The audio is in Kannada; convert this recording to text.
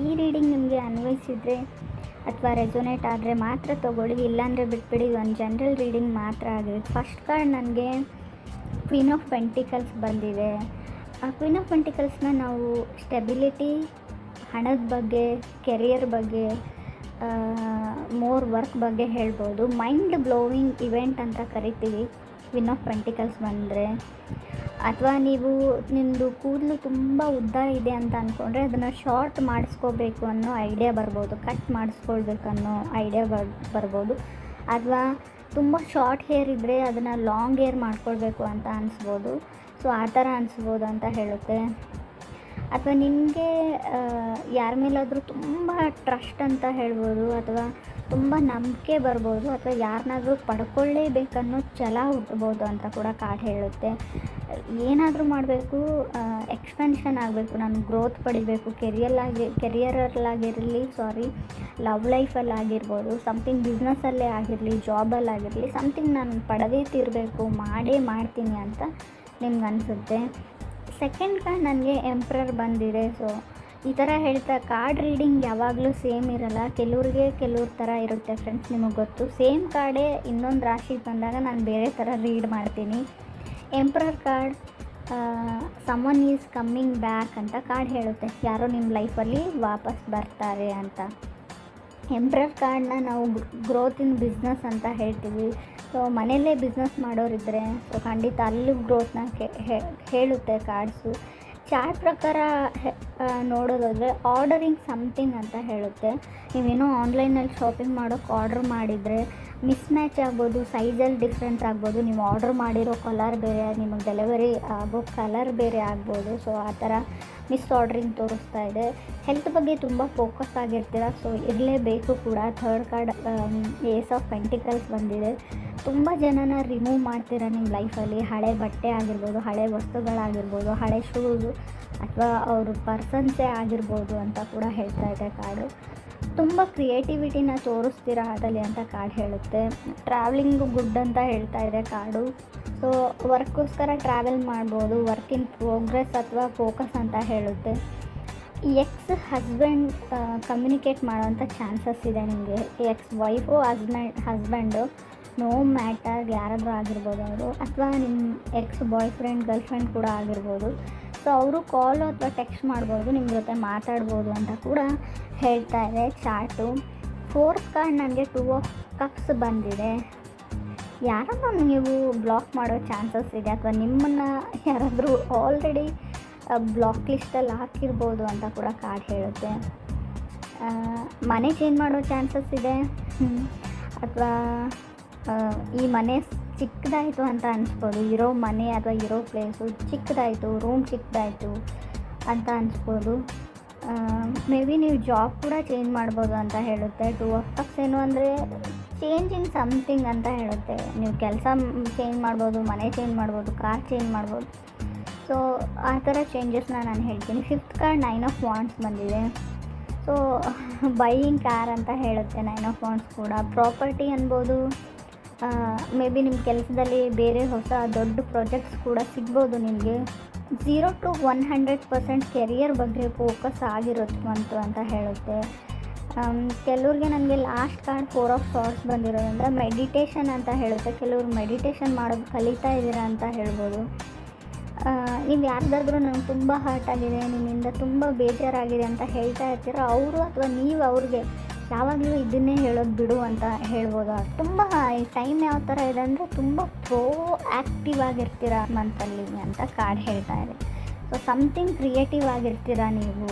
ಈ ರೀಡಿಂಗ್ ನಿಮಗೆ ಅನ್ವಯಿಸಿದರೆ ಅಥವಾ ರೆಸೊನೇಟ್ ಆದರೆ ಮಾತ್ರ ತೊಗೊಳ್ಳಿ, ಇಲ್ಲಾಂದರೆ ಬಿಟ್ಬಿಡಿ. ಒಂದು ಜನರಲ್ ರೀಡಿಂಗ್ ಮಾತ್ರ ಆಗಿದೆ. ಫಸ್ಟ್ ಕಾರ್ಡ್ ನನಗೆ ಕ್ವೀನ್ ಆಫ್ ಪೆಂಟಿಕಲ್ಸ್ ಬಂದಿದೆ. ಆ ಕ್ವೀನ್ ಆಫ್ ಪೆಂಟಿಕಲ್ಸ್ನ ನಾವು ಸ್ಟೆಬಿಲಿಟಿ, ಹಣದ ಬಗ್ಗೆ, ಕೆರಿಯರ್ ಬಗ್ಗೆ, ಮೋರ್ ವರ್ಕ್ ಬಗ್ಗೆ ಹೇಳ್ಬೋದು. ಮೈಂಡ್ ಬ್ಲೋವಿಂಗ್ ಇವೆಂಟ್ ಅಂತ ಕರಿತೀವಿ ಕ್ವೀನ್ ಆಫ್ ಪೆಂಟಿಕಲ್ಸ್ ಬಂದರೆ. ಅಥವಾ ನೀವು ನಿಮ್ಮದು ಕೂದಲು ತುಂಬ ಉದ್ದ ಇದೆ ಅಂತ ಅಂದ್ಕೊಂಡ್ರೆ ಅದನ್ನು ಶಾರ್ಟ್ ಮಾಡಿಸ್ಕೋಬೇಕು ಅನ್ನೋ ಐಡಿಯಾ ಬರ್ಬೋದು, ಕಟ್ ಮಾಡಿಸ್ಕೊಳ್ಬೇಕು ಅನ್ನೋ ಐಡಿಯಾ ಬರ್ಬೋದು. ಅಥವಾ ತುಂಬ ಶಾರ್ಟ್ ಹೇರ್ ಇದ್ದರೆ ಅದನ್ನು ಲಾಂಗ್ ಹೇರ್ ಮಾಡ್ಕೊಳ್ಬೇಕು ಅಂತ ಅನಿಸ್ಬೋದು. ಸೊ ಆ ಥರ ಅನಿಸ್ಬೋದು ಅಂತ ಹೇಳುತ್ತೆ. ಅಥವಾ ನಿಮಗೆ ಯಾರ ಮೇಲಾದರೂ ತುಂಬ ಟ್ರಸ್ಟ್ ಅಂತ ಹೇಳ್ಬೋದು, ಅಥವಾ ತುಂಬ ನಂಬಿಕೆ ಬರ್ಬೋದು, ಅಥವಾ ಯಾರನ್ನಾದ್ರೂ ಪಡ್ಕೊಳ್ಳೇಬೇಕನ್ನೋ ಛಲ ಹುಟ್ಬೋದು ಅಂತ ಕೂಡ ಕಾರ್ಡ್ ಹೇಳುತ್ತೆ. ಏನಾದರೂ ಮಾಡಬೇಕು, ಎಕ್ಸ್ಪೆನ್ಷನ್ ಆಗಬೇಕು, ನಾನು ಗ್ರೋತ್ ಪಡಿಬೇಕು, ಕೆರಿಯರಲ್ಲಾಗಿರಲಿ, ಲವ್ ಲೈಫಲ್ಲಾಗಿರ್ಬೋದು, ಸಮಥಿಂಗ್ ಬಿಸ್ನೆಸ್ಸಲ್ಲೇ ಆಗಿರಲಿ, ಜಾಬಲ್ಲಾಗಿರಲಿ, ಸಮಥಿಂಗ್ ನಾನು ಪಡೆದೇ ತೀರಬೇಕು, ಮಾಡೇ ಮಾಡ್ತೀನಿ ಅಂತ ನಿಮ್ಗೆ ಅನಿಸುತ್ತೆ. ಸೆಕೆಂಡ್ ಕಾರ್ಡ್ ನನಗೆ ಎಂಪ್ರರ್ ಬಂದಿದೆ. ಸೊ ಈ ಥರ ಹೇಳ್ತಾ ಕಾರ್ಡ್ ರೀಡಿಂಗ್ ಯಾವಾಗಲೂ ಸೇಮ್ ಇರಲ್ಲ, ಕೆಲವ್ರಿಗೆ ಕೆಲವ್ರ ಥರ ಇರುತ್ತೆ ಫ್ರೆಂಡ್ಸ್, ನಿಮಗೆ ಗೊತ್ತು. ಸೇಮ್ ಕಾರ್ಡೇ ಇನ್ನೊಂದು ರಾಶಿಗೆ ಬಂದಾಗ ನಾನು ಬೇರೆ ಥರ ರೀಡ್ ಮಾಡ್ತೀನಿ. Emperor card summon is coming back ಅಂತ ಕಾರ್ಡ್ ಹೇಳುತ್ತೆ, ಯಾರೋ ನಿಮ್ಮ ಲೈಫಲ್ಲಿ ವಾಪಸ್ ಬರ್ತಾರೆ ಅಂತ. ಎಂಪ್ರರ್ ಕಾರ್ಡನ್ನ ನಾವು ಗ್ರೋತ್ ಇನ್ ಬಿಸ್ನೆಸ್ ಅಂತ ಹೇಳ್ತೀವಿ. ಸೊ ಮನೆಯಲ್ಲೇ ಬಿಸ್ನೆಸ್ ಮಾಡೋರಿದ್ದರೆ ಸೊ ಖಂಡಿತ ಅಲ್ಲೂ ಗ್ರೋತ್ನ ಹೇಳುತ್ತೆ ಕಾರ್ಡ್ಸು. ಚಾರ್ಟ್ ಪ್ರಕಾರ ನೋಡೋದಾದರೆ ಆರ್ಡರಿಂಗ್ ಸಮಥಿಂಗ್ ಅಂತ ಹೇಳುತ್ತೆ. ನೀವೇನೋ ಆನ್ಲೈನಲ್ಲಿ ಶಾಪಿಂಗ್ ಮಾಡೋಕ್ಕೆ ಆರ್ಡ್ರ್ ಮಾಡಿದರೆ ಮಿಸ್ ಮ್ಯಾಚ್ ಆಗ್ಬೋದು, ಸೈಜಲ್ಲಿ ಡಿಫ್ರೆನ್ಸ್ ಆಗ್ಬೋದು, ನೀವು ಆರ್ಡ್ರ್ ಮಾಡಿರೋ ಕಲರ್ ಬೇರೆ, ನಿಮಗೆ ಡೆಲಿವರಿ ಆಗೋ ಕಲರ್ ಬೇರೆ ಆಗ್ಬೋದು. ಸೊ ಆ ಥರ ಮಿಸ್ ಆರ್ಡ್ರಿಂಗ್ ತೋರಿಸ್ತಾ ಇದೆ. ಹೆಲ್ತ್ ಬಗ್ಗೆ ತುಂಬ ಫೋಕಸ್ ಆಗಿರ್ತೀರ, ಸೊ ಇರಲೇಬೇಕು ಕೂಡ. Third card ace of pentacles ಬಂದಿದೆ. ತುಂಬ ಜನನ ರಿಮೂವ್ ಮಾಡ್ತೀರಾ ನಿಮ್ಮ ಲೈಫಲ್ಲಿ. ಹಳೆ ಬಟ್ಟೆ ಆಗಿರ್ಬೋದು, ಹಳೆ ವಸ್ತುಗಳಾಗಿರ್ಬೋದು, ಹಳೆ ಶೂಸು, ಅಥವಾ ಅವರು ಪರ್ಸನ್ಸೇ ಆಗಿರ್ಬೋದು ಅಂತ ಕೂಡ ಹೇಳ್ತಾ ಇದೆ ಕಾರ್ಡು. ತುಂಬ ಕ್ರಿಯೇಟಿವಿಟಿನ ತೋರಿಸ್ತೀರಾ ಅದರಲ್ಲಿ ಅಂತ ಕಾರ್ಡ್ ಹೇಳುತ್ತೆ. ಟ್ರಾವೆಲಿಂಗು ಗುಡ್ ಅಂತ ಹೇಳ್ತಾ ಇದೆ ಕಾರ್ಡು. ಸೊ ವರ್ಕ್ಗೋಸ್ಕರ ಟ್ರಾವೆಲ್ ಮಾಡ್ಬೋದು, ವರ್ಕ್ ಇನ್ ಪ್ರೋಗ್ರೆಸ್ ಅಥವಾ ಫೋಕಸ್ ಅಂತ ಹೇಳುತ್ತೆ. ಎಕ್ಸ್ ಹಸ್ಬೆಂಡ್ ಕಮ್ಯುನಿಕೇಟ್ ಮಾಡೋವಂಥ ಚಾನ್ಸಸ್ ಇದೆ ನಿಮಗೆ. Ex wife husband no matter ಯಾರಾದರೂ ಆಗಿರ್ಬೋದು ಅವರು, ಅಥವಾ ನಿಮ್ಮ ex boyfriend girlfriend ಕೂಡ ಆಗಿರ್ಬೋದು. ಸೊ ಅವರು ಕಾಲು ಅಥವಾ ಟೆಕ್ಸ್ಟ್ ಮಾಡ್ಬೋದು, ನಿಮ್ಮ ಜೊತೆ ಮಾತಾಡ್ಬೋದು ಅಂತ ಕೂಡ ಹೇಳ್ತಾ ಇದೆ ಚಾರ್ಟು. ಫೋರ್ತ್ ಕಾರ್ಡ್ ನನಗೆ 2 ಆಫ್ ಕಪ್ಸ್ ಬಂದಿದೆ. ಯಾರನ್ನು ನೀವು ಬ್ಲಾಕ್ ಮಾಡೋ ಚಾನ್ಸಸ್ ಇದೆ, ಅಥವಾ ನಿಮ್ಮನ್ನು ಯಾರಾದರೂ ಆಲ್ರೆಡಿ ಬ್ಲಾಕ್ ಲಿಸ್ಟಲ್ಲಿ ಹಾಕಿರ್ಬೋದು ಅಂತ ಕೂಡ ಕಾರ್ಡ್ ಹೇಳುತ್ತೆ. ಮನೆ ಚೇಂಜ್ ಮಾಡೋ ಚಾನ್ಸಸ್ ಇದೆ, ಅಥವಾ ಈ ಮನೆ ಚಿಕ್ಕದಾಯಿತು ಅಂತ ಅನಿಸ್ಬೋದು. ಇರೋ ಮನೆ ಅಥವಾ ಇರೋ ಪ್ಲೇಸು ಚಿಕ್ಕದಾಯಿತು, ರೂಮ್ ಚಿಕ್ಕದಾಯಿತು ಅಂತ ಅನಿಸ್ಬೋದು. ಮೇ ಬಿ ನೀವು ಜಾಬ್ ಕೂಡ ಚೇಂಜ್ ಮಾಡ್ಬೋದು ಅಂತ ಹೇಳುತ್ತೆ. 2 ಆಫ್ ಕಪ್ಸ್ ಏನು ಅಂದರೆ ಚೇಂಜ್ ಇನ್ ಸಮಥಿಂಗ್ ಅಂತ ಹೇಳುತ್ತೆ. ನೀವು ಕೆಲಸ ಚೇಂಜ್ ಮಾಡ್ಬೋದು, ಮನೆ ಚೇಂಜ್ ಮಾಡ್ಬೋದು, ಕಾರ್ ಚೇಂಜ್ ಮಾಡ್ಬೋದು. ಸೊ ಆ ಥರ ಚೇಂಜಸ್ನ ನಾನು ಹೇಳ್ತೀನಿ. ಫಿಫ್ತ್ ಕಾರ್ಡ್ 9 ಆಫ್ ವಾಂಡ್ಸ್ ಬಂದಿದೆ. ಸೊ ಬೈಯಿಂಗ್ ಕಾರ್ ಅಂತ ಹೇಳುತ್ತೆ 9 ಆಫ್ ವಾಂಡ್ಸ್ ಕೂಡ. ಪ್ರಾಪರ್ಟಿ ಅನ್ಬೋದು, ಮೇ ಬಿ ನಿಮ್ಮ ಕೆಲಸದಲ್ಲಿ ಬೇರೆ ಹೊಸ ದೊಡ್ಡ ಪ್ರಾಜೆಕ್ಟ್ಸ್ ಕೂಡ ಸಿಗ್ಬೋದು ನಿಮಗೆ. 0 to 100% ಕೆರಿಯರ್ ಬಗ್ಗೆ ಫೋಕಸ್ ಆಗಿರುತ್ತಂತು ಅಂತ ಹೇಳುತ್ತೆ. ಕೆಲವ್ರಿಗೆ ನನಗೆ ಲಾಸ್ಟ್ ಕಾರ್ಡ್ 4 ಆಫ್ ಸಾರ್ಟ್ಸ್ ಬಂದಿರೋದ್ರಿಂದ ಮೆಡಿಟೇಷನ್ ಅಂತ ಹೇಳುತ್ತೆ. ಕೆಲವರು ಮೆಡಿಟೇಷನ್ ಮಾಡೋದು ಕಲಿತಾ ಇದ್ದೀರಾ ಅಂತ ಹೇಳ್ಬೋದು. ನೀವು ಯಾರ್ದಾದ್ರೂ ನಂಗೆ ತುಂಬ ಹರ್ಟ್ ಆಗಿದೆ, ನಿಮ್ಮಿಂದ ತುಂಬ ಬೇಜಾರಾಗಿದೆ ಅಂತ ಹೇಳ್ತಾ ಇರ್ತೀರ, ಅವರು ಅಥವಾ ನೀವು ಅವ್ರಿಗೆ ಯಾವಾಗಲೂ ಇದನ್ನೇ ಹೇಳೋದು ಬಿಡು ಅಂತ ಹೇಳ್ಬೋದು. ತುಂಬ ಈ ಟೈಮ್ ಯಾವ ಥರ ಇದೆ ಅಂದರೆ ತುಂಬ ಪ್ರೋ ಆ್ಯಕ್ಟಿವ್ ಆಗಿರ್ತೀರ ಮಂತಲ್ಲಿ ಅಂತ ಕಾರ್ಡ್ ಹೇಳ್ತಾ ಇದೆ. ಸೊ ಸಮಥಿಂಗ್ ಕ್ರಿಯೇಟಿವ್ ಆಗಿರ್ತೀರ ನೀವು.